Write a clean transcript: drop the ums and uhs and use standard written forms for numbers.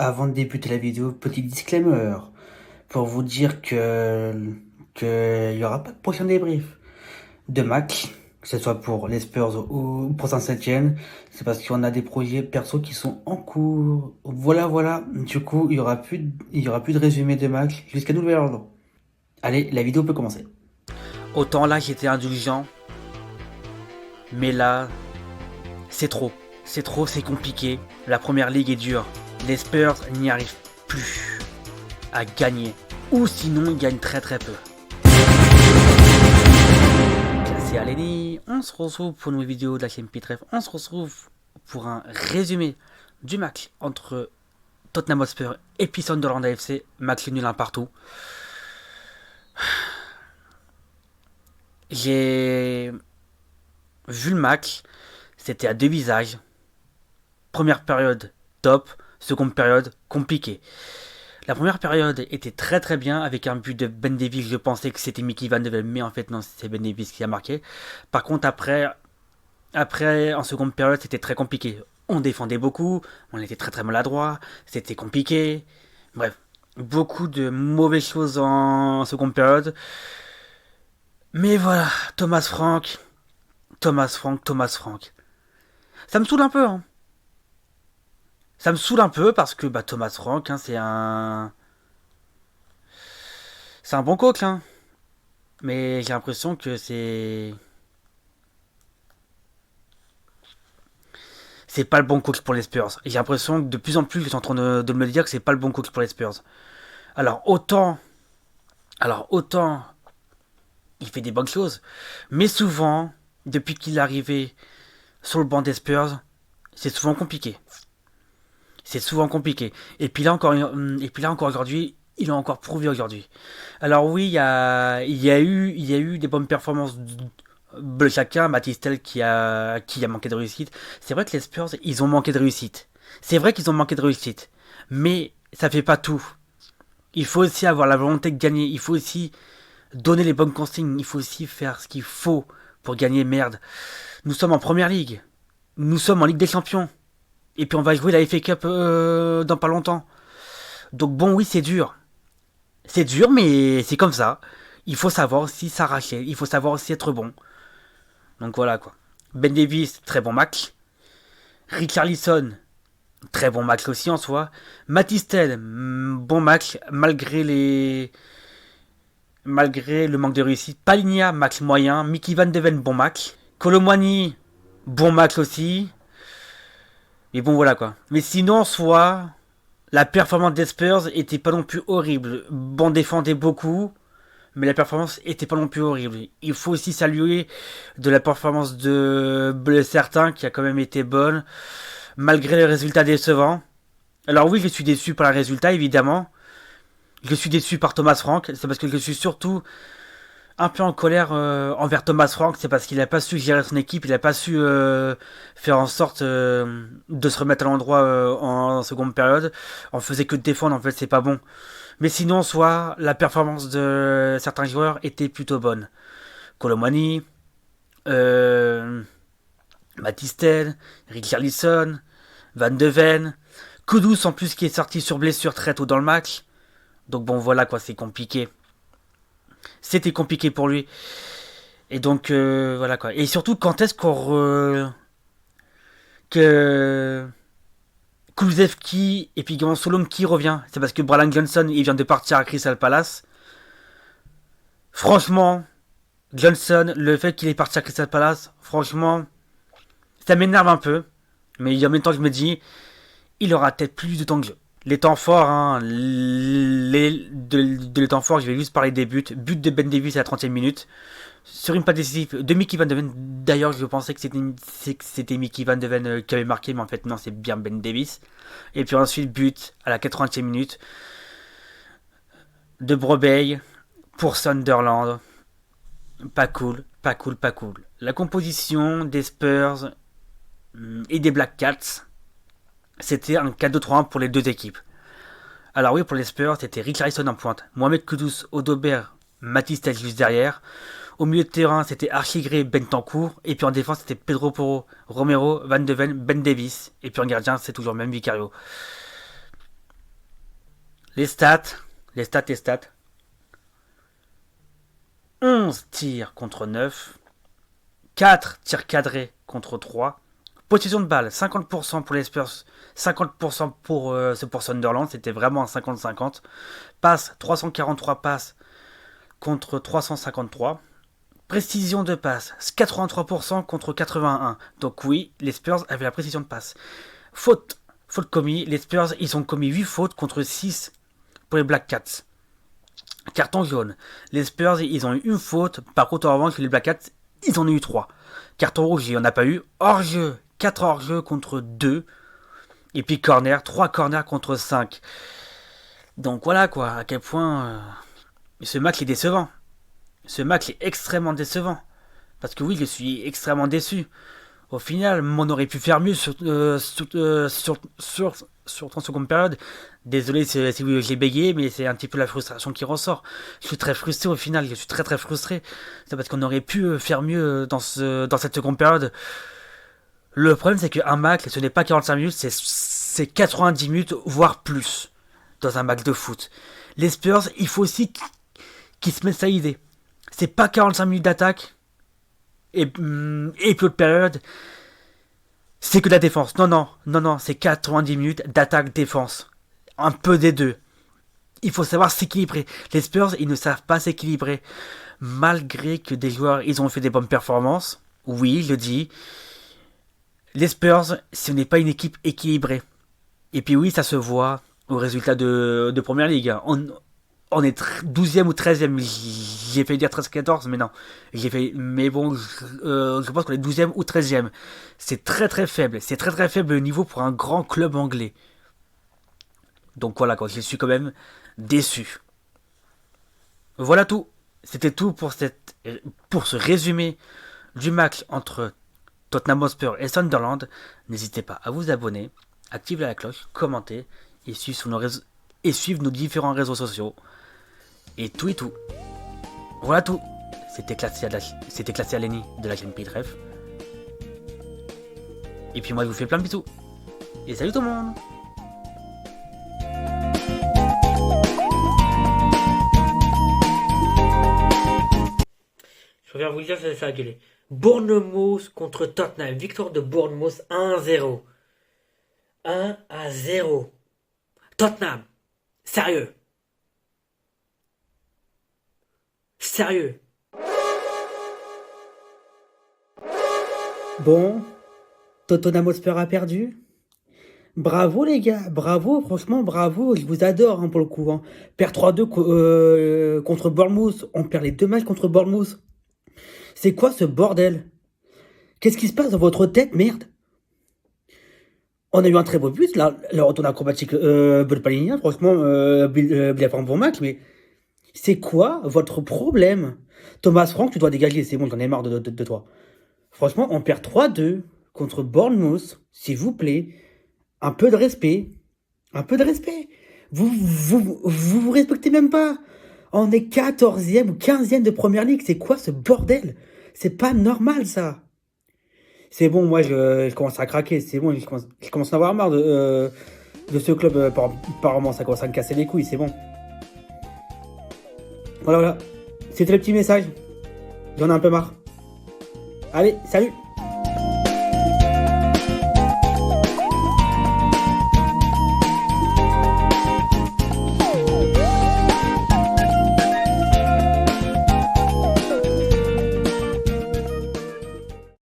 Avant de débuter la vidéo, petit disclaimer pour vous dire que il y aura pas de prochain débrief de match, que ce soit pour les Spurs ou pour Saint-Étienne. C'est parce qu'on a des projets perso qui sont en cours. Voilà. Du coup, il y aura plus de résumé de match jusqu'à nouvel ordre. Allez, la vidéo peut commencer. Autant là j'étais indulgent, mais là c'est trop. C'est trop, c'est compliqué. La première ligue est dure. Les Spurs n'y arrivent plus à gagner. Ou sinon, ils gagnent très peu. C'est Aléni. On se retrouve pour une nouvelle vidéo de la chaîne Pitref. On se retrouve pour un résumé du match entre Tottenham Hotspur et puis Sunderland AFC. Match nul un partout. J'ai vu le match. C'était à deux visages. Première période, top. Seconde période, compliquée. La première période était très bien avec un but de Ben Davies. Je pensais que c'était Mickey Van de Ven, mais en fait non, c'est Ben Davies qui a marqué. Par contre après en seconde période c'était très compliqué. On défendait beaucoup, on était très maladroit, c'était compliqué. Bref, beaucoup de mauvaises choses en seconde période. Mais voilà, Thomas Frank. Ça me saoule un peu, hein. Ça me saoule un peu parce que Thomas Frank, hein, c'est un bon coach, hein. Mais j'ai l'impression que c'est pas le bon coach pour les Spurs. Et j'ai l'impression que de plus en plus, je suis en train de me dire que c'est pas le bon coach pour les Spurs. Alors autant, alors autant, il fait des bonnes choses, mais souvent, depuis qu'il est arrivé sur le banc des Spurs, c'est souvent compliqué. C'est souvent compliqué. Et puis là encore aujourd'hui, il a encore prouvé aujourd'hui. Alors oui, il y a eu des bonnes performances de chacun. Matistel qui a manqué de réussite. C'est vrai que les Spurs, ils ont manqué de réussite. C'est vrai qu'ils ont manqué de réussite. Mais ça fait pas tout. Il faut aussi avoir la volonté de gagner. Il faut aussi donner les bonnes consignes. Il faut aussi faire ce qu'il faut pour gagner. Merde. Nous sommes en première ligue. Nous sommes en Ligue des Champions. Et puis on va jouer la FA Cup dans pas longtemps. Donc bon, oui, c'est dur. C'est dur, mais c'est comme ça. Il faut savoir aussi s'arracher. Il faut savoir aussi être bon. Donc voilà quoi. Ben Davis, très bon match. Richarlison, très bon match aussi en soi. Matistel, bon match malgré le manque de réussite. Paligna, match moyen. Mickey Van de Ven, bon match. Colomwani, bon match aussi. Mais bon voilà quoi. Mais sinon en soi, la performance des Spurs était pas non plus horrible. Bon défendait beaucoup, mais la performance était pas non plus horrible. Il faut aussi saluer de la performance de certains qui a quand même été bonne, malgré les résultats décevants. Alors oui, je suis déçu par le résultat, évidemment. Je suis déçu par Thomas Frank. C'est parce que je suis surtout un peu en colère envers Thomas Frank. C'est parce qu'il n'a pas su gérer son équipe, il n'a pas su faire en sorte de se remettre à l'endroit en seconde période. On faisait que de défendre, en fait, c'est pas bon. Mais sinon, soit la performance de certains joueurs était plutôt bonne. Colomani, euh, Matistel, Richarlison, Van de Ven, Kudus en plus qui est sorti sur blessure très tôt dans le match. Donc bon voilà quoi, c'est compliqué. C'était compliqué pour lui. Et donc voilà quoi. Et surtout quand est-ce que Kulusevski et puis Solom qui revient? C'est parce que Brian Johnson il vient de partir à Crystal Palace. Franchement, Johnson, le fait qu'il est parti à Crystal Palace, franchement, ça m'énerve un peu. Mais en même temps, je me dis, il aura peut-être plus de temps que je. Les temps forts, hein, les temps forts, je vais juste parler des buts. But de Ben Davies à la 30e minute. Sur une passe décisive de Mickey Van de Ven. D'ailleurs, je pensais que c'était Mickey Van de Ven qui avait marqué, mais en fait, non, c'est bien Ben Davies. Et puis ensuite, but à la 80e minute de Brobeil pour Sunderland. Pas cool, pas cool, pas cool. La composition des Spurs et des Black Cats, c'était un 4-2-3-1 pour les deux équipes. Alors oui, pour les Spurs, c'était Rick Harrison en pointe, Mohamed Kudus, Odobert, Matistel juste derrière. Au milieu de terrain, c'était Archigré, Bentancourt. Et puis en défense, c'était Pedro Porro, Romero, Van de Ven, Ben Davis. Et puis en gardien, c'est toujours le même Vicario. Les stats. Les stats. 11 tirs contre 9. 4 tirs cadrés contre 3. Possession de balle, 50% pour les Spurs, 50% pour Sunderland. C'était vraiment un 50-50. Passe, 343 passes contre 353. Précision de passe, 83% contre 81. Donc oui, les Spurs avaient la précision de passe. Faute commis, les Spurs, ils ont commis 8 fautes contre 6 pour les Black Cats. Carton jaune, les Spurs, ils ont eu une faute. Par contre, en revanche, les Black Cats, ils en ont eu 3. Carton rouge, il n'y en a pas eu. Hors-jeu, 4 hors-jeu contre 2. Et puis corner, 3 corners contre 5. Donc voilà quoi, à quel point ce match est décevant. Ce match est extrêmement décevant. Parce que oui, je suis extrêmement déçu. Au final, on aurait pu faire mieux sur en seconde période. Désolé si j'ai bégayé, mais c'est un petit peu la frustration qui ressort. Je suis très frustré au final, je suis très très frustré. C'est parce qu'on aurait pu faire mieux dans cette seconde période. Le problème, c'est qu'un match, ce n'est pas 45 minutes, c'est 90 minutes, voire plus, dans un match de foot. Les Spurs, il faut aussi qu'ils se mettent sa idée. C'est pas 45 minutes d'attaque, et puis l'autre période, c'est que de la défense. Non, c'est 90 minutes d'attaque-défense. Un peu des deux. Il faut savoir s'équilibrer. Les Spurs, ils ne savent pas s'équilibrer. Malgré que des joueurs, ils ont fait des bonnes performances. Oui, je le dis. Les Spurs, ce n'est pas une équipe équilibrée. Et puis oui, ça se voit au résultat de Première Ligue. On est 12e ou 13e. J'ai fait dire 13-14, mais non. Mais bon, je pense qu'on est 12e ou 13e. C'est très très faible. C'est très très faible le niveau pour un grand club anglais. Donc voilà, quoi, je suis quand même déçu. Voilà tout. C'était tout pour ce résumé du match entre Tottenham Hotspur et Sunderland. N'hésitez pas à vous abonner, activer la cloche, commenter et suivre nos différents réseaux sociaux. Et tout. Voilà tout. C'était classé à Lenny de la chaîne Pitref. Et puis moi je vous fais plein de bisous. Et salut tout le monde. Je préfère vous le dire, ça va gueuler. Bournemouth contre Tottenham. Victoire de Bournemouth 1-0. 1-0. Tottenham. Sérieux. Bon, Tottenham Hotspur a perdu. Bravo les gars, bravo, franchement bravo, je vous adore pour le coup. Perd 3-2 contre Bournemouth, on perd les 2 matchs contre Bournemouth. C'est quoi ce bordel? Qu'est-ce qui se passe dans votre tête, merde? On a eu un très beau but, là, le retour acrobatique Palinien, franchement, il a fait un bon match, mais c'est quoi votre problème? Thomas Frank, tu dois dégager, c'est bon, j'en ai marre de toi. Franchement, on perd 3-2 contre Bournemouth, s'il vous plaît. Un peu de respect. Vous respectez même pas. On est 14e ou 15e de Première Ligue. C'est quoi ce bordel? C'est pas normal, ça. C'est bon, moi, je commence à craquer. C'est bon, je commence à avoir marre de ce club. Apparemment, ça commence à me casser les couilles. C'est bon. Voilà. C'était le petit message. J'en ai un peu marre. Allez, salut!